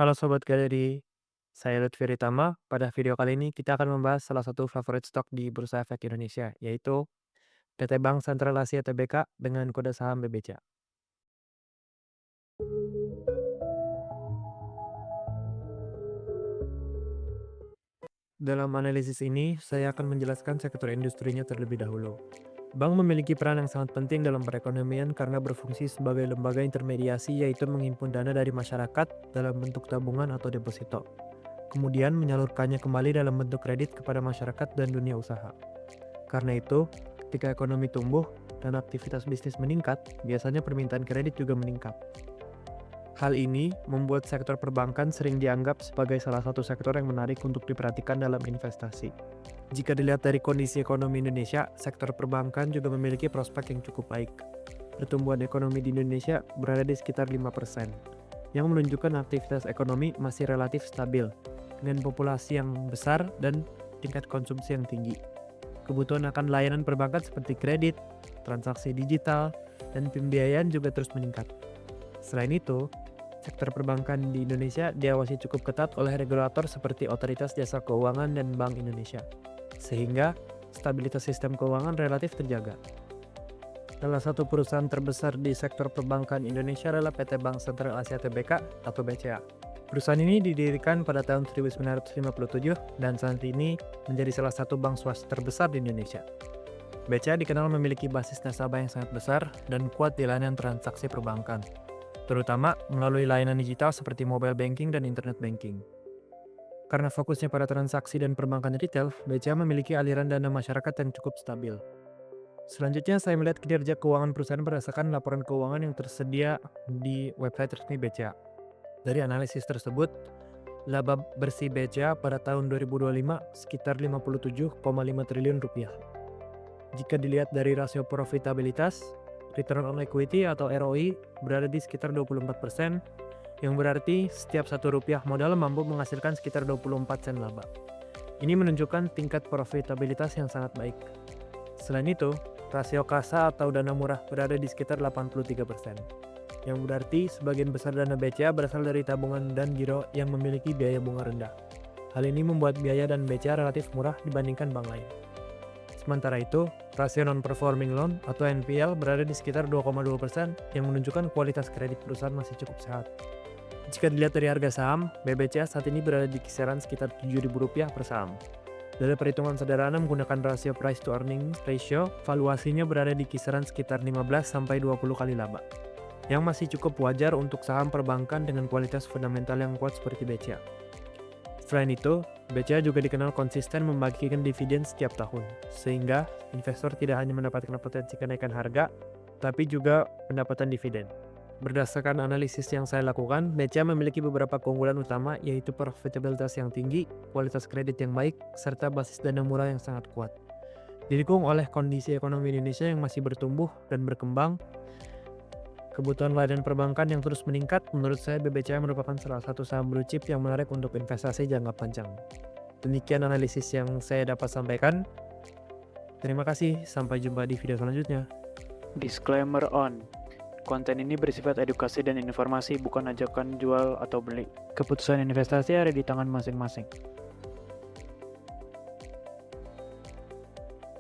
Halo Sobat Galeri, saya Lutfi Ritama. Pada video kali ini kita akan membahas salah satu favorit stok di Bursa Efek Indonesia, yaitu PT Bank Sentral Asia Tbk dengan kode saham BBCA. Dalam analisis ini, saya akan menjelaskan sektor industrinya terlebih dahulu. Bank memiliki peran yang sangat penting dalam perekonomian karena berfungsi sebagai lembaga intermediasi, yaitu menghimpun dana dari masyarakat dalam bentuk tabungan atau deposito, kemudian menyalurkannya kembali dalam bentuk kredit kepada masyarakat dan dunia usaha. Karena itu, ketika ekonomi tumbuh dan aktivitas bisnis meningkat, biasanya permintaan kredit juga meningkat. Hal ini membuat sektor perbankan sering dianggap sebagai salah satu sektor yang menarik untuk diperhatikan dalam investasi. Jika dilihat dari kondisi ekonomi Indonesia, sektor perbankan juga memiliki prospek yang cukup baik. Pertumbuhan ekonomi di Indonesia berada di sekitar 5%, yang menunjukkan aktivitas ekonomi masih relatif stabil, dengan populasi yang besar dan tingkat konsumsi yang tinggi. Kebutuhan akan layanan perbankan seperti kredit, transaksi digital, dan pembiayaan juga terus meningkat. Selain itu, sektor perbankan di Indonesia diawasi cukup ketat oleh regulator seperti Otoritas Jasa Keuangan dan Bank Indonesia, sehingga stabilitas sistem keuangan relatif terjaga. Salah satu perusahaan terbesar di sektor perbankan Indonesia adalah PT Bank Sentral Asia Tbk atau BCA. Perusahaan ini didirikan pada tahun 1957 dan saat ini menjadi salah satu bank swasta terbesar di Indonesia. BCA dikenal memiliki basis nasabah yang sangat besar dan kuat di layanan transaksi perbankan, terutama melalui layanan digital seperti mobile banking dan internet banking. Karena fokusnya pada transaksi dan perbankan retail, BCA memiliki aliran dana masyarakat yang cukup stabil. Selanjutnya, saya melihat kinerja keuangan perusahaan berdasarkan laporan keuangan yang tersedia di website resmi BCA. Dari analisis tersebut, laba bersih BCA pada tahun 2025 sekitar 57,5 triliun rupiah. Jika dilihat dari rasio profitabilitas, return on equity atau ROI berada di sekitar 24%, yang berarti setiap Rp1 modal mampu menghasilkan sekitar 24 sen laba. Ini menunjukkan tingkat profitabilitas yang sangat baik. Selain itu, rasio kasa atau dana murah berada di sekitar 83%, yang berarti sebagian besar dana BCA berasal dari tabungan dan giro yang memiliki biaya bunga rendah. Hal ini membuat biaya dan BCA relatif murah dibandingkan bank lain. Sementara itu, rasio non-performing loan atau NPL berada di sekitar 2,2%, yang menunjukkan kualitas kredit perusahaan masih cukup sehat. Jika dilihat dari harga saham, BBCA saat ini berada di kisaran sekitar Rp7.000 per saham. Dari perhitungan sederhana menggunakan rasio price to earnings ratio, valuasinya berada di kisaran sekitar 15-20 kali laba, yang masih cukup wajar untuk saham perbankan dengan kualitas fundamental yang kuat seperti BCA. Selain itu, BCA juga dikenal konsisten membagikan dividen setiap tahun, sehingga investor tidak hanya mendapatkan potensi kenaikan harga, tapi juga pendapatan dividen. Berdasarkan analisis yang saya lakukan, BCA memiliki beberapa keunggulan utama, yaitu profitabilitas yang tinggi, kualitas kredit yang baik, serta basis dana murah yang sangat kuat. Didukung oleh kondisi ekonomi Indonesia yang masih bertumbuh dan berkembang, kebutuhan layanan perbankan yang terus meningkat, menurut saya BBCA merupakan salah satu saham blue chip yang menarik untuk investasi jangka panjang. Demikian analisis yang saya dapat sampaikan. Terima kasih, sampai jumpa di video selanjutnya. Disclaimer on. Konten ini bersifat edukasi dan informasi, bukan ajakan jual atau beli. Keputusan investasi ada di tangan masing-masing.